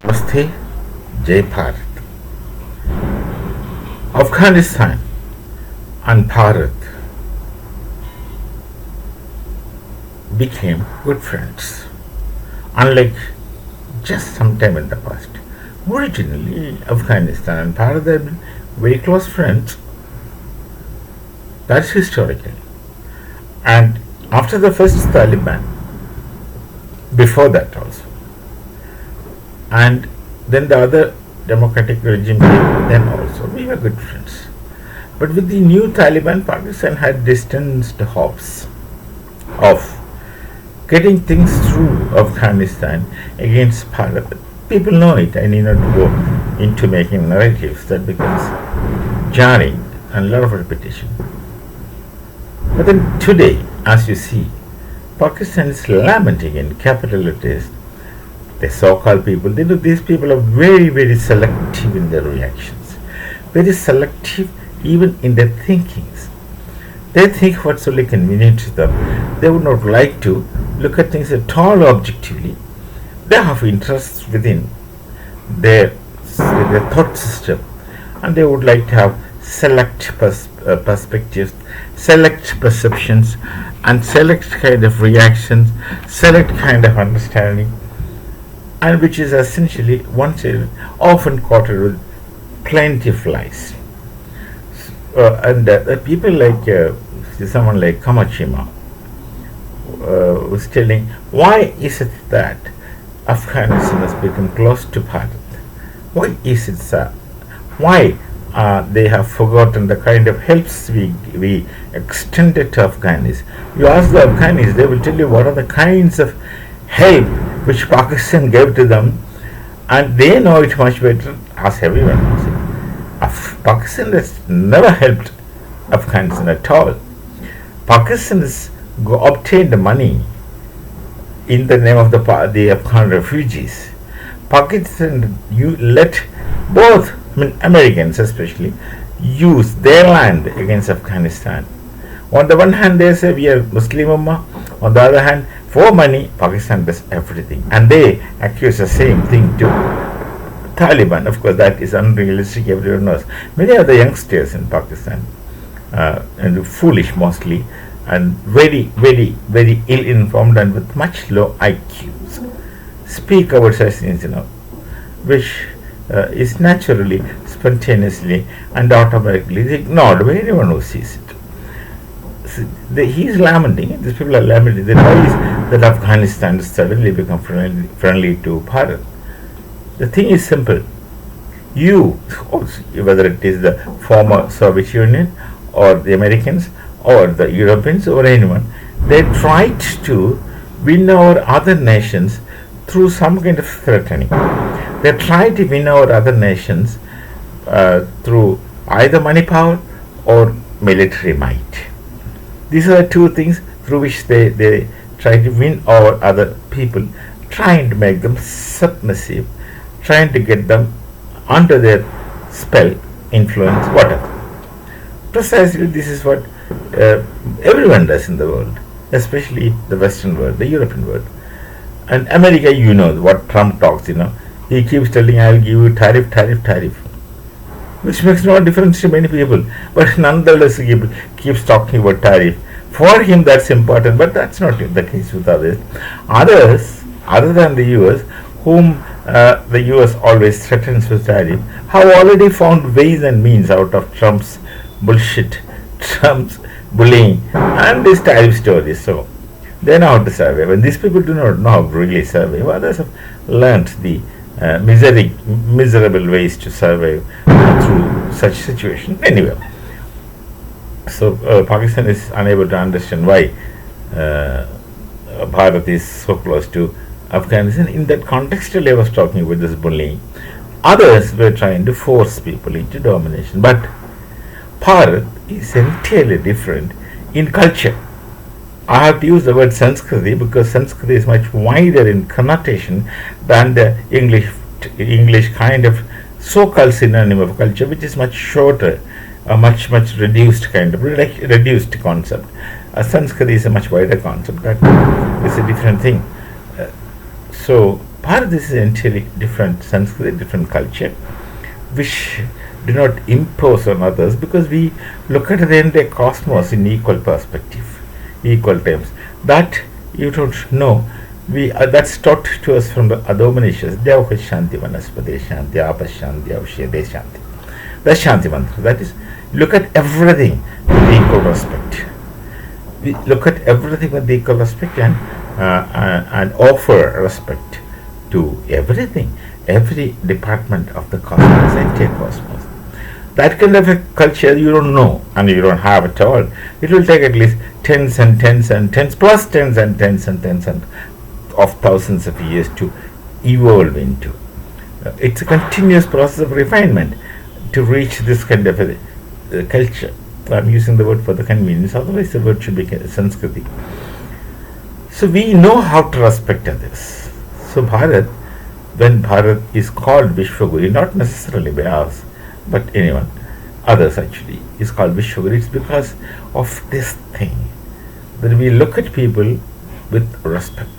Namaste, Jai Bharat. Afghanistan and Bharat became good friends, unlike just some time in the past. Originally, Afghanistan and Bharat had been very close friends. That's historical. And after the first Taliban, before that also, and then the other democratic regime came, then also we were good friends. But with the new Taliban, Pakistan had distanced hopes of getting things through Afghanistan against Bharat. People know it. I need not go into making narratives that becomes jarring and a lot of repetition. But then today, as you see, Pakistan is lamenting in capital letters the so-called people. They know these people are very, very selective in their reactions, very selective even in their thinkings. They think what's only convenient to them. They would not like to look at things at all objectively. They have interests within their thought system, and they would like to have select perspectives, select perceptions, and select kind of reactions, select kind of understanding, and which is essentially one sided, often quoted with plenty of lies. And people like someone like Kamachima was telling, why is it that Afghanistan has become close to Bharat? Why is it so? Why they have forgotten the kind of helps we extended to Afghanis? You ask the Afghanis, they will tell you what are the kinds of help which Pakistan gave to them, and they know it much better, as everyone knows it. Pakistan has never helped Afghanistan at all. Pakistan has obtained money in the name of the Afghan refugees. Pakistan let both, Americans especially, use their land against Afghanistan. On the one hand, they say we are Muslim Ummah. On the other hand, for money, Pakistan does everything. And they accuse the same thing to Taliban. Of course, that is unrealistic, everyone knows. Many of the youngsters in Pakistan, and foolish mostly, and very, very, very ill-informed and with much low IQs, speak about such things, which is naturally, spontaneously, and automatically ignored by anyone who sees it. He is lamenting, these people are lamenting, that why is that Afghanistan has suddenly become friendly to Bharat. The thing is simple. You, whether it is the former Soviet Union or the Americans or the Europeans or anyone, they tried to win over other nations through some kind of threatening. They tried to win over other nations through either money power or military might. These are the two things through which they try to win over other people, trying to make them submissive, trying to get them under their spell, influence, whatever. Precisely this is what everyone does in the world, especially the Western world, the European world. And America, you know what Trump talks, he keeps telling, I'll give you tariff, which makes no difference to many people, but nonetheless he keeps talking about tariff. For him that's important, but that's not the case with others. Others, other than the US, whom the US always threatens with tariff, have already found ways and means out of Trump's bullshit, Trump's bullying, and his tariff stories. So they know how to survive, and these people do not know how to really survive. Others have learnt the miserable ways to survive through such situations. Anyway, so Pakistan is unable to understand why Bharat is so close to Afghanistan. In that context, I was talking about this bullying. Others were trying to force people into domination, but Bharat is entirely different in culture. I have to use the word Sanskriti because Sanskriti is much wider in connotation than the English kind of so-called synonym of culture, which is much shorter, a much reduced kind of reduced concept. Sanskrit is a much wider concept. That is a different thing. So Bharat is an entirely different Sanskrit, different culture, which do not impose on others because we look at the entire cosmos in equal perspective, equal terms. That you don't know. That's taught to us from the Adomanishes. Devaha Shanti Vanaspade Shanti Apashanti Avshede Shanti. That's Shanti Mantra. That is, look at everything with equal respect. We look at everything with equal respect and offer respect to everything, every department of the cosmos, entire cosmos. That kind of a culture you don't know and you don't have at all. It will take at least tens and tens and tens plus tens and tens and tens and of thousands of years to evolve into. It's a continuous process of refinement to reach this kind of a culture. I'm using the word for the convenience, otherwise the word should be Sanskriti. So we know how to respect others. So Bharat, when Bharat is called Vishwaguru, not necessarily by us, but anyone, others actually, is called Vishwaguru, it's because of this thing, that we look at people with respect.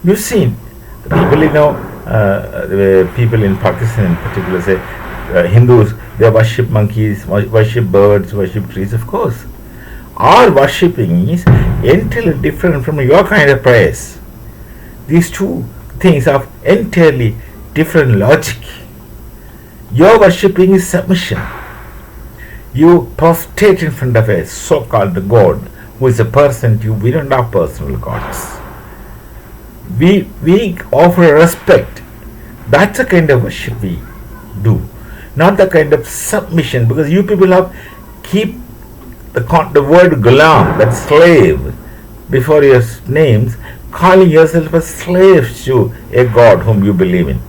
You've seen the people, the people in Pakistan in particular say, Hindus, they worship monkeys, worship birds, worship trees, of course. Our worshipping is entirely different from your kind of prayers. These two things have entirely different logic. Your worshipping is submission. You prostrate in front of a so-called God who is a person to you. We don't have personal gods. We offer respect. That's the kind of worship we do, not the kind of submission, because you people have keep the word gulam, that slave, before your names, calling yourself a slave to a God whom you believe in.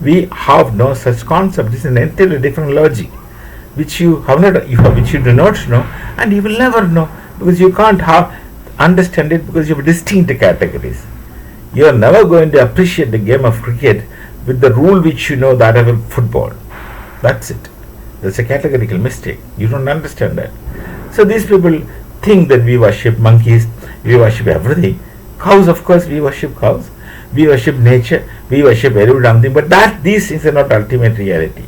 We have no such concept. It's an entirely different logic, which you have not, which you do not know, and you will never know, because you can't understand it, because you have distinct categories. You are never going to appreciate the game of cricket with the rule which you know that of football. That's it. That's a categorical mistake. You don't understand that. So these people think that we worship monkeys, we worship everything. Cows, of course, we worship cows. We worship nature, we worship everything, but these things are not ultimate reality.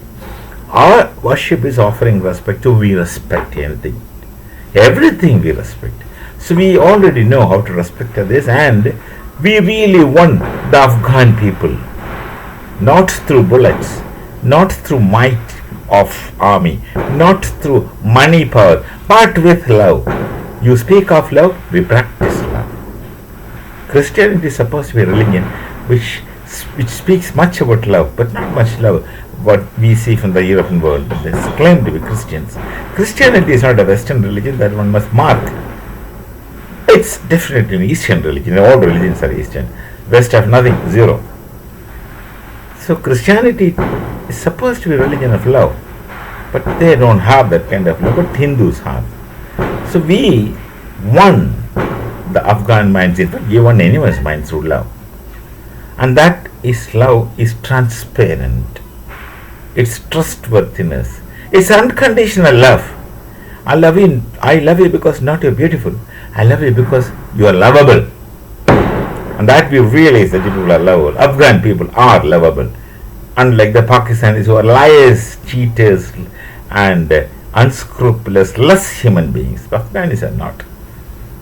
Our worship is offering respect to, we respect anything. Everything we respect. So we already know how to respect others, and we really won the Afghan people, not through bullets, not through might of army, not through money power, but with love. You speak of love, we practice love. Christianity is supposed to be a religion which speaks much about love, but not much love what we see from the European world, but they claim to be Christians. Christianity is not a Western religion that one must mark. It's definitely an Eastern religion. All religions are Eastern. West have nothing, zero. So Christianity is supposed to be a religion of love, but they don't have that kind of love, but Hindus have. So we won the Afghan minds, in fact, we won anyone's mind through love. And that is love is transparent. It's trustworthiness. It's unconditional love. I love you because not you're beautiful. I love you because you are lovable. And that we realize that people are lovable. Afghan people are lovable. Unlike the Pakistanis who are liars, cheaters, and unscrupulous, less human beings. Afghanis are not.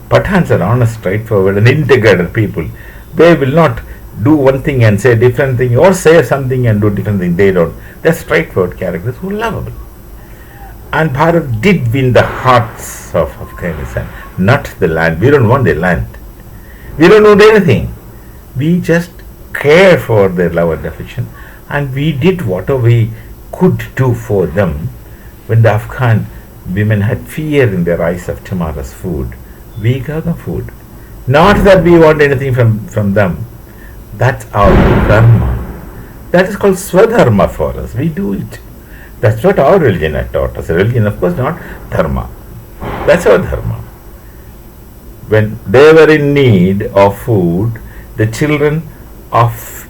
Pathans are honest, straightforward, and integrated people. They will not do one thing and say a different thing, or say something and do different thing. They don't. They're straightforward characters who are lovable. And Bharat did win the hearts of Afghanistan, not the land. We don't want the land. We don't want anything. We just care for their love and affection, and we did whatever we could do for them. When the Afghan women had fear in their eyes of tomorrow's food, we gave them food. Not that we want anything from them. That's our karma. That is called swadharma for us. We do it. That's what our religion had taught us. Religion, of course, not dharma. That's our dharma. When they were in need of food, the children of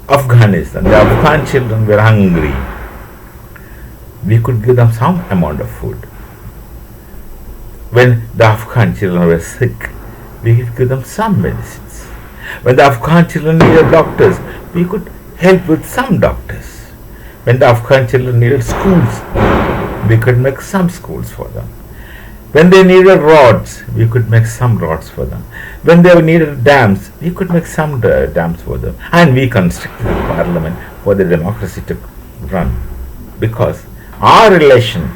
Afghanistan, the Afghan children were hungry. We could give them some amount of food. When the Afghan children were sick, we could give them some medicines. When the Afghan children needed doctors, we could help with some doctors. When the Afghan children needed schools, we could make some schools for them. When they needed rods, we could make some rods for them. When they needed dams, we could make some dams for them. And we constructed a parliament for the democracy to run. Because our relation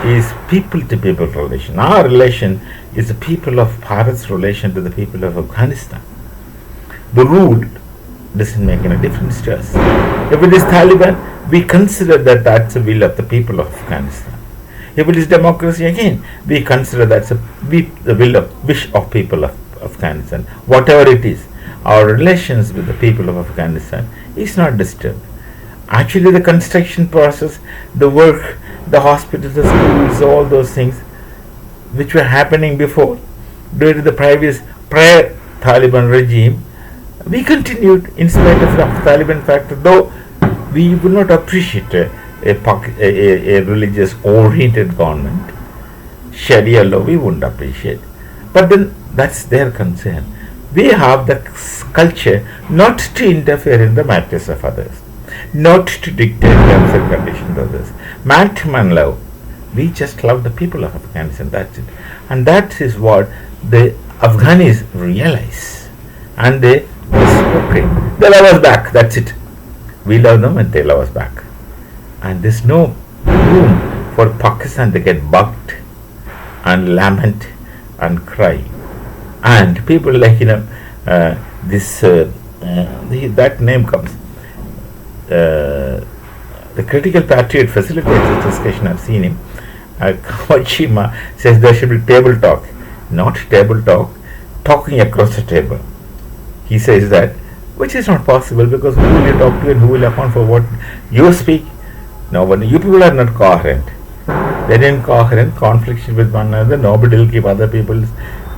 is people to people relation. Our relation is the people of Bharat's relation to the people of Afghanistan. The rule doesn't make any difference to us. If it is Taliban, we consider that that's the will of the people of Afghanistan. If it is democracy, again, we consider that's the will of wish of people of Afghanistan. Whatever it is, our relations with the people of Afghanistan is not disturbed. Actually, the construction process, the work, the hospitals, the schools, all those things which were happening before, during the prior Taliban regime, we continued in spite of the Taliban factor, though we would not appreciate a religious oriented government. Sharia law we wouldn't appreciate. But then that's their concern. We have the culture not to interfere in the matters of others, not to dictate terms and conditions of others. Man to man love. We just love the people of Afghanistan, that's it. And that is what the Afghanis realize. And they reciprocate. They love us back, that's it. We love them and they love us back. And there's no room for Pakistan to get bugged and lament and cry. And people like, that name comes. The critical patriot facilitates this discussion. I've seen him. Kawachima says there should be table talk, not table talk, talking across the table. He says that, which is not possible because who will you talk to and who will account for what you speak? No, but you people are not coherent. They're incoherent, confliction with one another. Nobody will keep other people's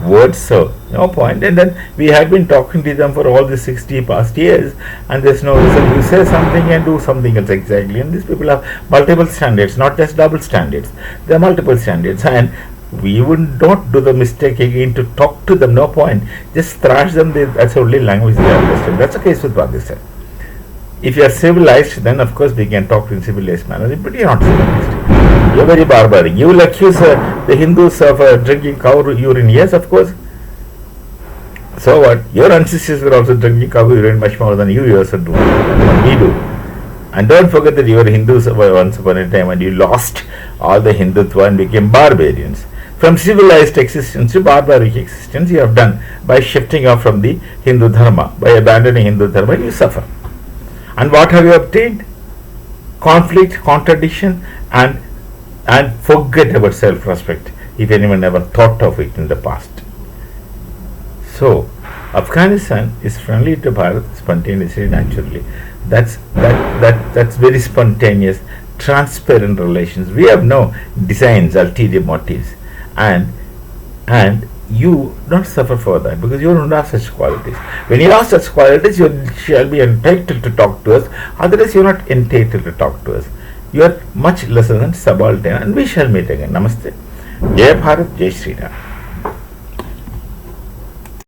words, so no point. And then we have been talking to them for all the 60 past years, and there's no result. You say something and do something else exactly. And these people have multiple standards, not just double standards. There are multiple standards, and we would not do the mistake again to talk to them. No point. Just thrash them. That's the only language they understand. That's the case with Pakistan. If you are civilized, then of course we can talk in civilized manner, but you are not civilized. You are very barbaric. You will accuse the Hindus of drinking cow urine. Yes, of course. So what? Your ancestors were also drinking cow urine much more than you yourself do, than we do. And don't forget that you were Hindus once upon a time and you lost all the Hindutva and became barbarians. From civilized existence to barbaric existence, you have done by shifting off from the Hindu Dharma. By abandoning Hindu Dharma, you suffer. And what have you obtained? Conflict, contradiction, and forget about self-respect if anyone ever thought of it in the past. So, Afghanistan is friendly to Bharat spontaneously, naturally. That's very spontaneous, transparent relations. We have no designs, ulterior motives, and you don't suffer for that because you don't have such qualities. When you have such qualities, you shall be entitled to talk to us. Otherwise, you are not entitled to talk to us. You are much lesser than subaltern, and we shall meet again. Namaste. Jai Bharat, Jai Shri Ram.